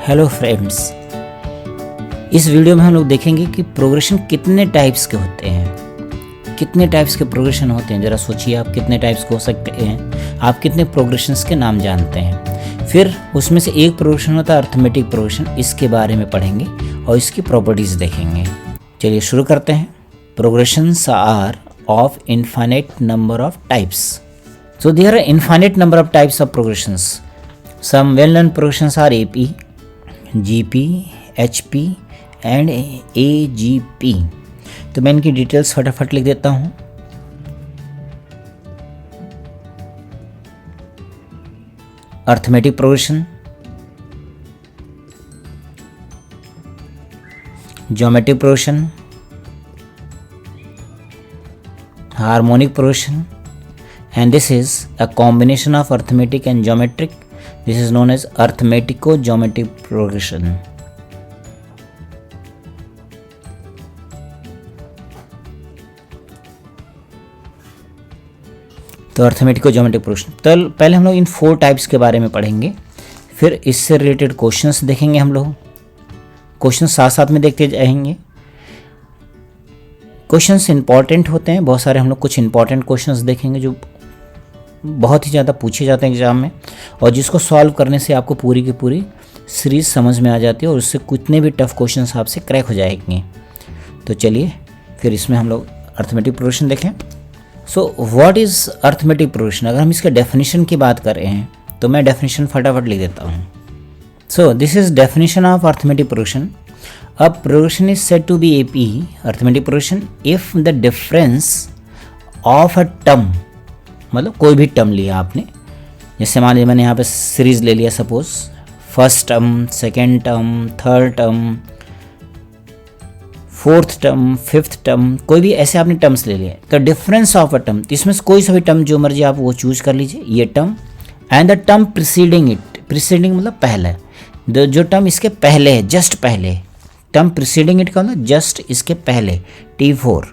Hello friends, इस video में हम लोग देखेंगे कि प्रोग्रेशन कितने टाइप्स के होते हैं। कितने टाइप्स के प्रोग्रेशन होते हैं, ज़रा सोचिए आप कितने टाइप्स के हो सकते हैं। आप कितने प्रोग्रेशंस के नाम जानते हैं। फिर उसमें से एक प्रोग्रेशन होता है अर्थमेटिक प्रोग्रेशन, इसके बारे में पढ़ेंगे और इसकी प्रॉपर्टीज़ देखेंगे। चलिए शुरू करते हैं। Progressions are of infinite number of types. So there are infinite number of types of progressions. Some well-known progressions are AP, GP, HP and AGP. तो मैं इनकी डिटेल्स फटाफट लिख देता हूँ। Arithmetic progression, geometric progression, harmonic progression, and this is a combination of arithmetic and geometric. This is known as arithmetico-geometric progression. तो अर्थमेटिको-ज्योमेट्रिक progression, तो पहले हम लोग इन 4 टाइप्स के बारे में पढ़ेंगे, फिर इससे रिलेटेड क्वेश्चंस देखेंगे। हम लोग क्वेश्चन साथ साथ में देखते जाएंगे। क्वेश्चंस इंपॉर्टेंट होते हैं बहुत सारे। हम लोग कुछ इंपॉर्टेंट क्वेश्चंस देखेंगे जो बहुत ही ज़्यादा पूछे जाते हैं एग्जाम में, और जिसको सॉल्व करने से आपको पूरी की पूरी सीरीज समझ में आ जाती है और उससे कितने भी टफ क्वेश्चंस आपसे क्रैक हो जाएंगे। तो चलिए फिर इसमें हम लोग अर्थमेटिक प्रोग्रेशन देखें। So what is arithmetic progression? अगर हम इसके डेफिनेशन की बात कर रहे हैं तो मैं डेफिनेशन फटाफट लिख देता हूँ। So this is definition of arithmetic progression. A progression is said to be AP, arithmetic progression, if the difference of a term, मतलब कोई भी टर्म लिया आपने, जैसे मान लीजिए मैंने यहाँ पे सीरीज ले लिया, suppose first term, second term, third term, fourth term, fifth term, कोई भी ऐसे आपने टर्म्स ले लिए। तो डिफरेंस ऑफ अ टर्म, इसमें से कोई सा भी टर्म जो मर्जी आप वो चूज कर लीजिए, ये term, and the term preceding it, preceding मतलब पहले, जो टर्म इसके पहले है, जस्ट पहले, टर्म प्रिसीडिंग इट का मतलब जस्ट इसके पहले, T4।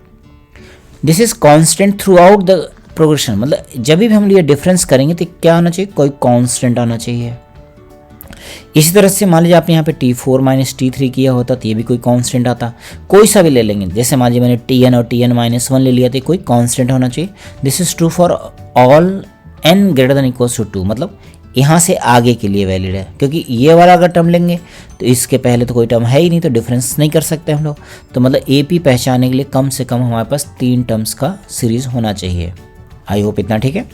This is constant through out the progression, मतलब जब भी हम ये डिफरेंस करेंगे तो क्या होना चाहिए, कोई कांस्टेंट आना चाहिए। इसी तरह से मान लीजिए आपने यहाँ पे T4 माइनस T3 किया होता तो ये भी कोई कांस्टेंट आता, कोई सा भी ले लेंगे। जैसे मान लीजिए मैंने Tn और Tn माइनस 1 ले लिया तो कोई कांस्टेंट होना चाहिए। This is true for all n greater than equals to 2, मतलब यहाँ से आगे के लिए वैलिड है, क्योंकि ये वाला अगर टर्म लेंगे तो इसके पहले तो कोई टर्म है ही नहीं, तो डिफरेंस नहीं कर सकते हम लोग। तो मतलब AP पहचानने के लिए कम से कम हमारे पास 3 टर्म्स का सीरीज होना चाहिए। आई होप इतना ठीक है।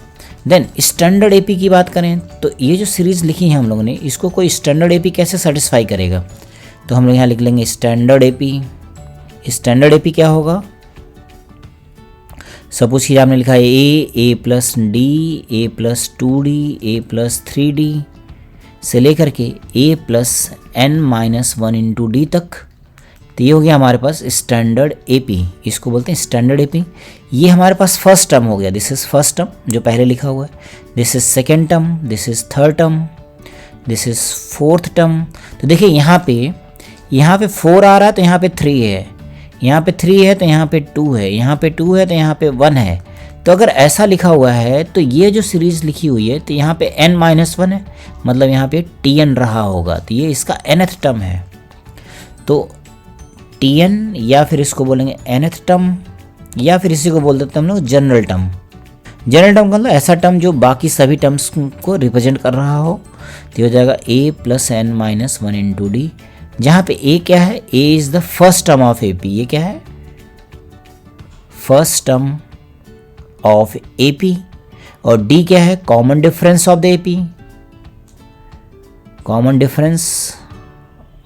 देन स्टैंडर्ड AP की बात करें तो ये जो सीरीज लिखी है हम लोगों ने, इसको कोई स्टैंडर्ड AP कैसे सेटिस्फाई करेगा? तो हम लोग यहाँ लिख लेंगे स्टैंडर्ड AP। स्टैंडर्ड AP क्या होगा? सपोज कि आपने लिखा है A plus D, A plus 2D, A plus 3D से लेकर के A plus N minus 1 into D तक। तो ये हो गया हमारे पास स्टैंडर्ड AP, इसको बोलते हैं स्टैंडर्ड AP। ये हमारे पास फर्स्ट टर्म हो गया, दिस इज फर्स्ट टर्म जो पहले लिखा हुआ है, this is second term, this is third term, this is fourth term. तो देखिए यहाँ पे 4 आ रहा है तो यहाँ पे 3 है, यहाँ पे 3 है तो यहाँ पे 2 है, यहाँ पे 2 है तो यहाँ पे 1 है। तो अगर ऐसा लिखा हुआ है तो ये जो सीरीज लिखी हुई है तो यहाँ पे n माइनस 1 है, मतलब यहाँ पे Tn रहा होगा, तो ये इसका nth टर्म है। तो Tn या फिर इसको बोलेंगे nth टर्म, या फिर इसी को बोल देते हैं हम लोग जनरल टर्म। जनरल टर्म का मतलब ऐसा टर्म जो बाकी सभी टर्म्स को रिप्रेजेंट कर रहा हो। तो हो जाएगा A plus N minus 1 into D, जहाँ पे A क्या है, A is the first term of AP। ये क्या है, फर्स्ट टर्म ऑफ AP। और D क्या है, common difference of the AP, common difference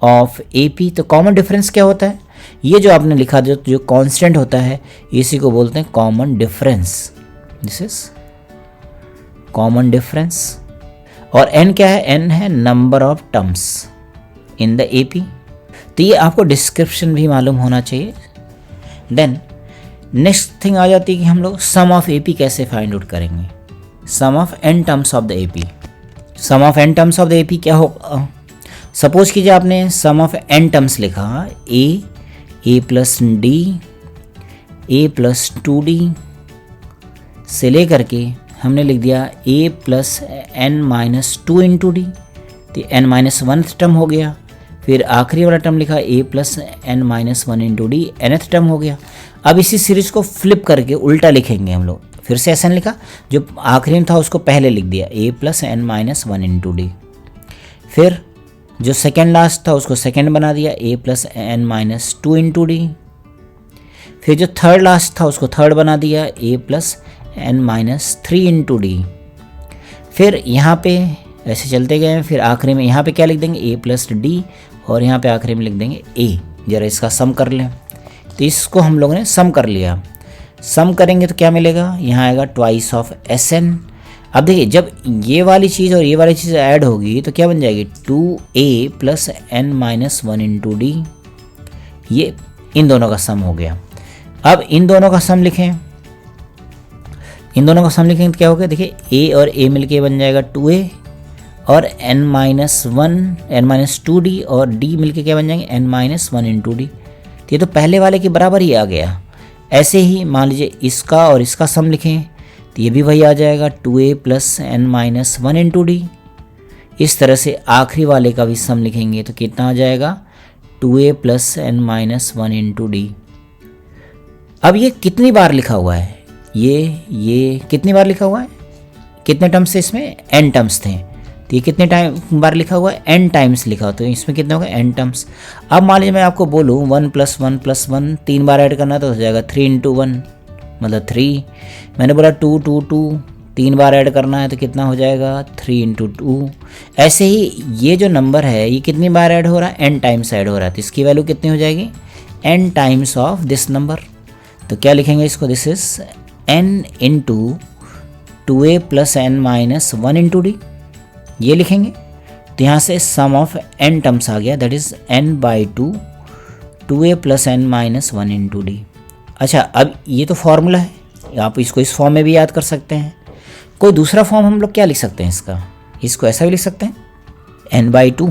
of AP। तो कॉमन डिफरेंस क्या होता है, ये जो आपने लिखा जो कांस्टेंट होता है इसी को बोलते हैं common difference. This is common difference. और n क्या है, n है number of terms in the AP। तो ये आपको डिस्क्रिप्शन भी मालूम होना चाहिए। देन नेक्स्ट थिंग आ जाती है कि हम लोग सम ऑफ AP कैसे फाइंड आउट करेंगे। Sum of n terms of the AP, sum of n terms of the AP क्या होगा? सपोज कीजिए आपने सम ऑफ n टर्म्स लिखा, A plus D, A plus 2D से लेकर के हमने लिख दिया a plus N minus 2 into D, तो एन माइनस 1 टर्म हो गया, फिर आखिरी वाला टर्म लिखा a plus N minus one into D, nth term हो गया। अब इसी सीरीज को फ्लिप करके उल्टा लिखेंगे हम लोग, फिर से ऐसा लिखा, जो आखिरी में था उसको पहले लिख दिया a plus N minus one into D, फिर जो सेकेंड लास्ट था उसको सेकेंड बना दिया a plus N minus two into D, फिर जो थर्ड लास्ट था उसको थर्ड बना दिया a plus N minus three into D, फिर यहाँ पे ऐसे चलते गए, फिर आखिरी में यहाँ पे क्या लिख देंगे a प्लस डी, और यहाँ पे आखिरी में लिख देंगे a। जरा इसका सम कर लें, तो इसको हम लोगों ने सम कर लिया। सम करेंगे तो क्या मिलेगा, यहाँ आएगा ट्वाइस ऑफ एस एन। अब देखिए जब ये वाली चीज़ और ये वाली चीज़ ऐड होगी तो क्या बन जाएगी, 2a plus N minus one into D, ये इन दोनों का सम हो गया। अब इन दोनों का सम लिखें, इन दोनों का सम लिखेंगे तो क्या हो गया, देखिए a और a मिलके बन जाएगा 2a, और n minus one N minus two D और d मिलके क्या बन जाएंगे n minus one into D. तो ये तो पहले वाले के बराबर ही आ गया। ऐसे ही मान लीजिए इसका और इसका सम लिखें तो ये भी वही आ जाएगा 2a plus N minus one into D. इस तरह से आखिरी वाले का भी सम लिखेंगे तो कितना आ जाएगा, 2a plus N minus one into D. अब ये कितनी बार लिखा हुआ है, ये कितनी बार लिखा हुआ है, कितने टर्म्स थे इसमें, n टर्म्स थे, तो ये कितने टाइम बार लिखा हुआ है, n टाइम्स लिखा हुआ, तो इसमें कितने होगा n टर्म्स। अब मान लीजिए मैं आपको बोलूँ 1 प्लस वन प्लस वन 3 बार ऐड करना तो हो जाएगा 3 इंटू वन मतलब 3। मैंने बोला 2 2 2 3 बार ऐड करना है तो कितना हो जाएगा 3 इंटू टू। ऐसे ही ये जो नंबर है ये कितनी बार ऐड हो रहा है, n टाइम्स ऐड हो रहा है, तो इसकी वैल्यू कितनी हो जाएगी, n times of this number. तो क्या लिखेंगे इसको, this is n into 2a plus N minus one into D, ये लिखेंगे। तो यहाँ से सम ऑफ n टर्म्स आ गया, that is n by two 2a plus N minus one into D. अच्छा अब ये तो फॉर्मूला है, आप इसको इस फॉर्म में भी याद कर सकते हैं। कोई दूसरा फॉर्म हम लोग क्या लिख सकते हैं इसका, इसको ऐसा भी लिख सकते हैं n बाई टू,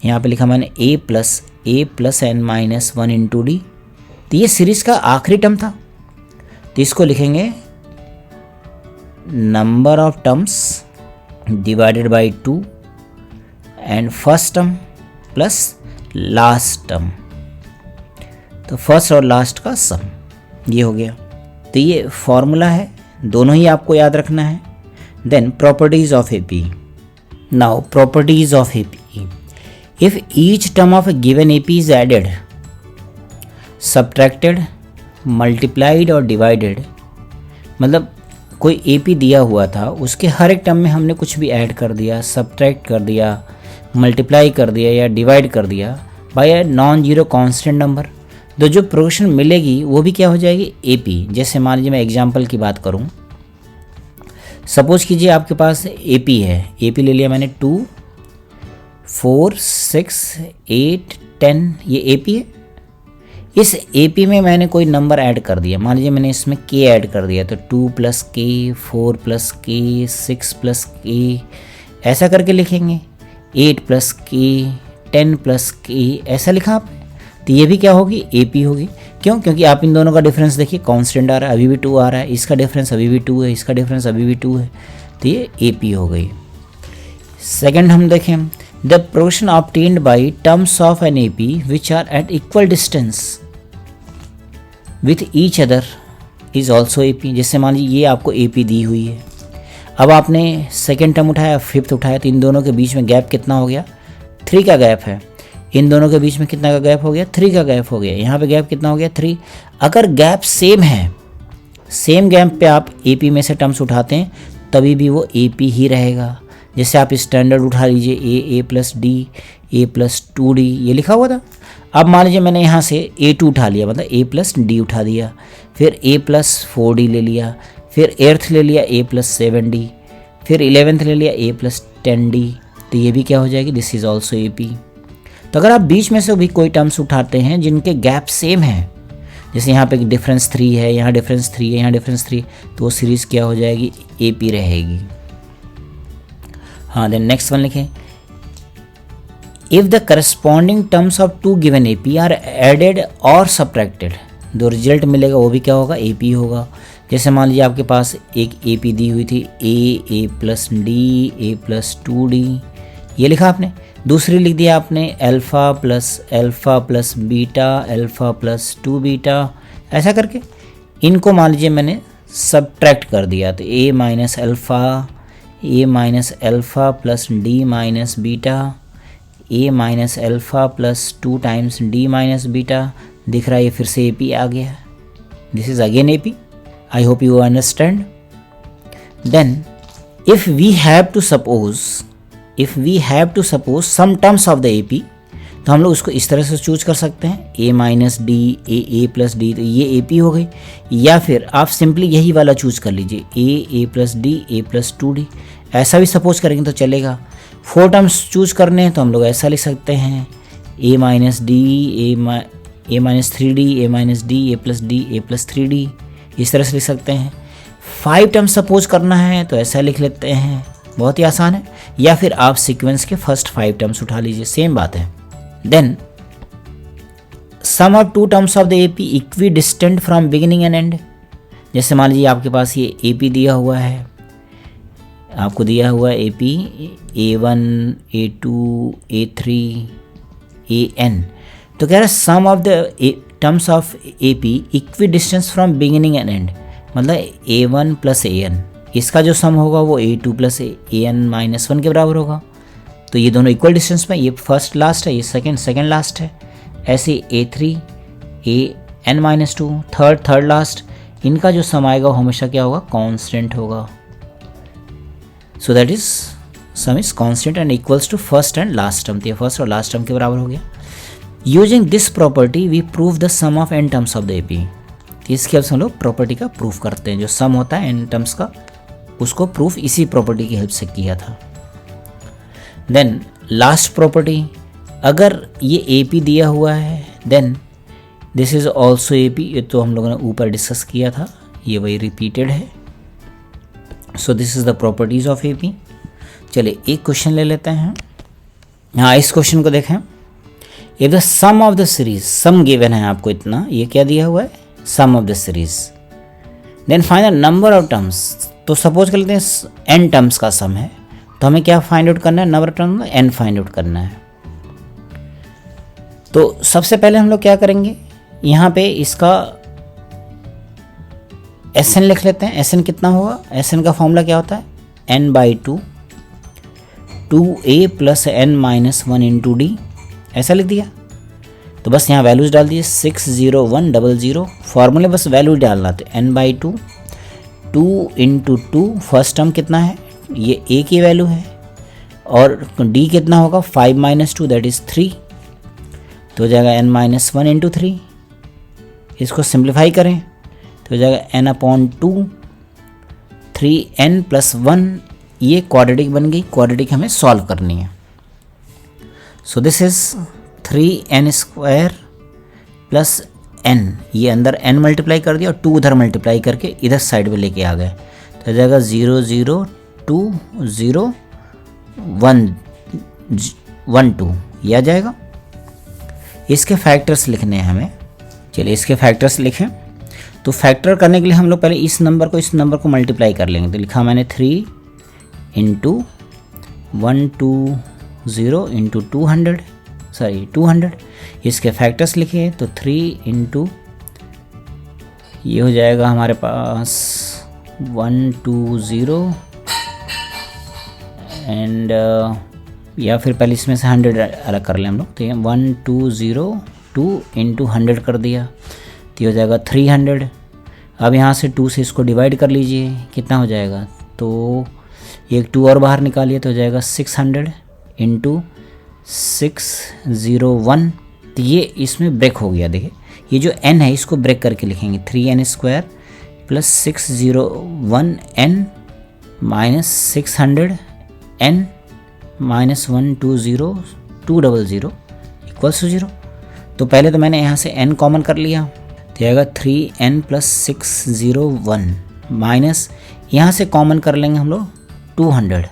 यहाँ पे लिखा मैंने a plus N minus one into D. तो ये सीरीज का आखिरी टर्म था, तो इसको लिखेंगे number of terms divided by 2 and first term plus last term, तो फर्स्ट और लास्ट का सम, ये हो गया। तो ये फॉर्मूला है, दोनों ही आपको याद रखना है। Then properties of AP. Now properties of AP, if each term of a given AP is added, subtracted, multiplied और डिवाइडेड, मतलब कोई एपी दिया हुआ था उसके हर एक टर्म में हमने कुछ भी ऐड कर दिया, सब्ट्रैक्ट कर दिया, मल्टीप्लाई कर दिया या डिवाइड कर दिया by a non zero constant number, तो जो प्रोग्रेशन मिलेगी वो भी क्या हो जाएगी, एपी। जैसे मान लीजिए मैं एग्जांपल की बात करूं, सपोज कीजिए आपके पास एपी है, एपी ले लिया मैंने 2 4 6 8 10, ये एपी है। इस एपी में मैंने कोई नंबर ऐड कर दिया, मान लीजिए मैंने इसमें k ऐड कर दिया, तो 2 प्लस के 4 प्लस के 6 प्लस के, ऐसा करके लिखेंगे 8 प्लस के 10 प्लस के, ऐसा लिखा आपने, तो ये भी क्या होगी, एपी होगी। क्यों, क्योंकि आप इन दोनों का डिफरेंस देखिए कांस्टेंट आ रहा है, अभी भी 2 आ रहा है, इसका डिफरेंस अभी भी 2 है, इसका डिफरेंस अभी भी 2 है, तो ये एपी हो गई। सेकेंड हम देखें, the progression obtained by terms of an AP which are at equal distance with each other is also AP. जैसे मान लीजिए ये आपको एपी दी हुई है, अब आपने सेकेंड टर्म उठाया, फिफ्थ उठाया, तो इन दोनों के बीच में गैप कितना हो गया, 3 का गैप है। इन दोनों के बीच में कितना का गैप हो गया, 3 का गैप हो गया। यहाँ पे गैप कितना हो गया, 3। अगर गैप सेम है, सेम गैप पे आप एपी में से टर्म्स उठाते हैं तभी भी वो एपी ही रहेगा। जैसे आप स्टैंडर्ड उठा लीजिए, a plus d, a plus 2d, ये लिखा हुआ था। अब मान लीजिए मैंने यहाँ से A2 उठा लिया, मतलब A प्लस डी उठा दिया, फिर A प्लस 4d ले लिया, फिर 8th ले लिया A प्लस 7d, फिर 11th ले लिया A प्लस 10d, तो ये भी क्या हो जाएगी, दिस इज ऑल्सो AP। तो अगर आप बीच में से भी कोई टर्म्स उठाते हैं जिनके गैप सेम है, जैसे यहाँ पे डिफरेंस 3 है, यहाँ डिफरेंस 3 है, यहाँ डिफरेंस 3, तो वो सीरीज़ क्या हो जाएगी, AP रहेगी। हाँ, देन नेक्स्ट वन लिखें, if the corresponding terms of 2 given AP are added और सब्ट्रैक्टेड, जो रिजल्ट मिलेगा वो भी क्या होगा, AP होगा। जैसे मान लीजिए आपके पास एक AP दी हुई थी, A plus D, A plus 2d, ये लिखा आपने। दूसरी लिख दिया आपने alpha plus beta alpha plus 2 beta, ऐसा करके इनको मान लीजिए मैंने सब्ट्रैक्ट कर दिया, तो a minus alpha plus d minus beta, a minus alpha plus 2 times d minus beta, दिख रहा है ये फिर से AP आ गया। This is again AP। I hope you understand. Then if we have to suppose some terms of the AP, तो हम लोग उसको इस तरह से चूज कर सकते हैं, a minus D a plus D, तो ये AP हो गई। या फिर आप सिंपली यही वाला चूज कर लीजिए, a plus d a plus 2d, ऐसा भी सपोज करेंगे तो चलेगा। 4 टर्म्स चूज करने हैं तो हम लोग ऐसा लिख सकते हैं, a minus D A minus 3d A minus D a plus d a plus 3d, इस तरह से लिख सकते हैं। 5 टर्म्स सपोज करना है तो ऐसा लिख लेते हैं, बहुत ही आसान है। या फिर आप सीक्वेंस के फर्स्ट 5 टर्म्स उठा लीजिए, सेम बात है। Then sum of 2 terms of the AP equidistant from beginning and end. जैसे मान लीजिए आपके पास ये AP दिया हुआ है, आपको दिया हुआ है AP A1 A2 A3 AN, तो कह रहा है sum of the terms of AP equidistant from beginning and and, मतलब A1 प्लस AN, इसका जो सम होगा वो A2 प्लस AN माइनस 1 के बराबर होगा। तो ये दोनों इक्वल डिस्टेंस में, ये फर्स्ट लास्ट है, ये सेकंड लास्ट है। ऐसे A3 AN minus 2 third last, इनका जो सम आएगा वो हमेशा क्या होगा, कांस्टेंट होगा। So that is sum is constant and equals to first and last term, तो ये फर्स्ट और लास्ट टर्म के बराबर हो गया। Using this property we prove the sum of n terms of the AP। इसके हेल्प से हम लोग प्रॉपर्टी का प्रूफ करते हैं, जो सम होता है n टर्म्स का, उसको प्रूफ इसी प्रॉपर्टी की हेल्प से किया था। देन लास्ट प्रॉपर्टी, अगर ये AP दिया हुआ है then this is also AP, ये तो हम लोगों ने ऊपर डिस्कस किया था, ये वही रिपीटेड है। सो this is the properties of AP। चलिए एक क्वेश्चन ले लेते हैं। हाँ, इस क्वेश्चन को देखें। If the sum of the series, sum given है आपको इतना, ये क्या दिया हुआ है, sum of the series, then find the number of terms. तो सपोज कर लेते हैं n टर्म्स का सम है, तो हमें क्या फाइंड आउट करना है, number of term n find out करना है। तो सबसे पहले हम लोग क्या करेंगे, यहाँ पे इसका Sn लिख लेते हैं। Sn कितना होगा, Sn का फॉर्मूला क्या होता है, n/2 2a plus n minus 1 into D, ऐसा लिख दिया। तो बस यहाँ वैल्यूज डाल दिए 60100, फॉर्मूले बस वैल्यू डालना, तो n/2 2 इंटू 2, फर्स्ट टर्म कितना है, ये a की वैल्यू है, और d कितना होगा 5 माइनस 2 दैट इज़ 3, तो हो जाएगा n माइनस 1 इंटू 3। इसको सिंप्लीफाई करें तो हो जाएगा n/2 3n प्लस 1, ये क्वाड्रेटिक बन गई, क्वाड्रेटिक हमें सॉल्व करनी है। सो this is 3n square plus n, ये अंदर n मल्टीप्लाई कर दिया और 2 उधर मल्टीप्लाई करके इधर साइड में लेके आ गए, तो हो जाएगा 0 0 2 0 1 1 2, ये आ जाएगा। इसके फैक्टर्स लिखने हैं हमें। चलिए इसके फैक्टर्स लिखें। तो फैक्टर करने के लिए हम लोग पहले इस नंबर को मल्टीप्लाई कर लेंगे। तो लिखा मैंने 3 इंटू 120 इंटू 200। इसके फैक्टर्स लिखे तो 3 इंटू, ये हो जाएगा हमारे पास 120 एंड या फिर पहले इसमें से 100 अलग कर लें हम लोग। तो ये 1202 इंटू 100 कर दिया, तो ये हो जाएगा 300। अब यहाँ से 2 से इसको डिवाइड कर लीजिए, कितना हो जाएगा, तो एक 2 और बाहर निकालिए तो हो जाएगा 600 इंटू 601। तो ये इसमें ब्रेक हो गया, देखिए ये जो n है इसको ब्रेक करके लिखेंगे, 3n square plus 601n minus 600n minus 120 200 equals to 0। तो पहले तो मैंने यहाँ से n कॉमन कर लिया, तो आएगा 3n प्लस 601 माइनस यहाँ से कॉमन कर लेंगे हम लोग 200,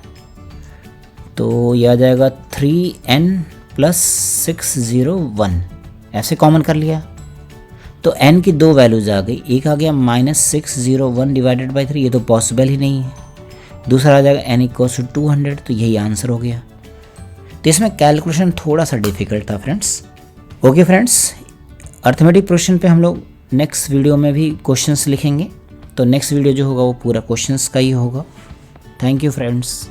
तो यह आ जाएगा 3n प्लस 601, ऐसे कॉमन कर लिया। तो n की 2 वैल्यूज आ गई, एक आ गया माइनस 601 डिवाइडेड बाई 3, ये तो पॉसिबल ही नहीं है। दूसरा आ जाएगा n इक्वल्स टू 200, तो यही आंसर हो गया। तो इसमें कैलकुलेशन थोड़ा सा डिफिकल्ट था friends. Okay friends, arithmetic progression पे हम लोग नेक्स्ट वीडियो में भी क्वेश्चंस लिखेंगे, तो नेक्स्ट वीडियो जो होगा वो पूरा क्वेश्चंस का ही होगा। Thank you friends.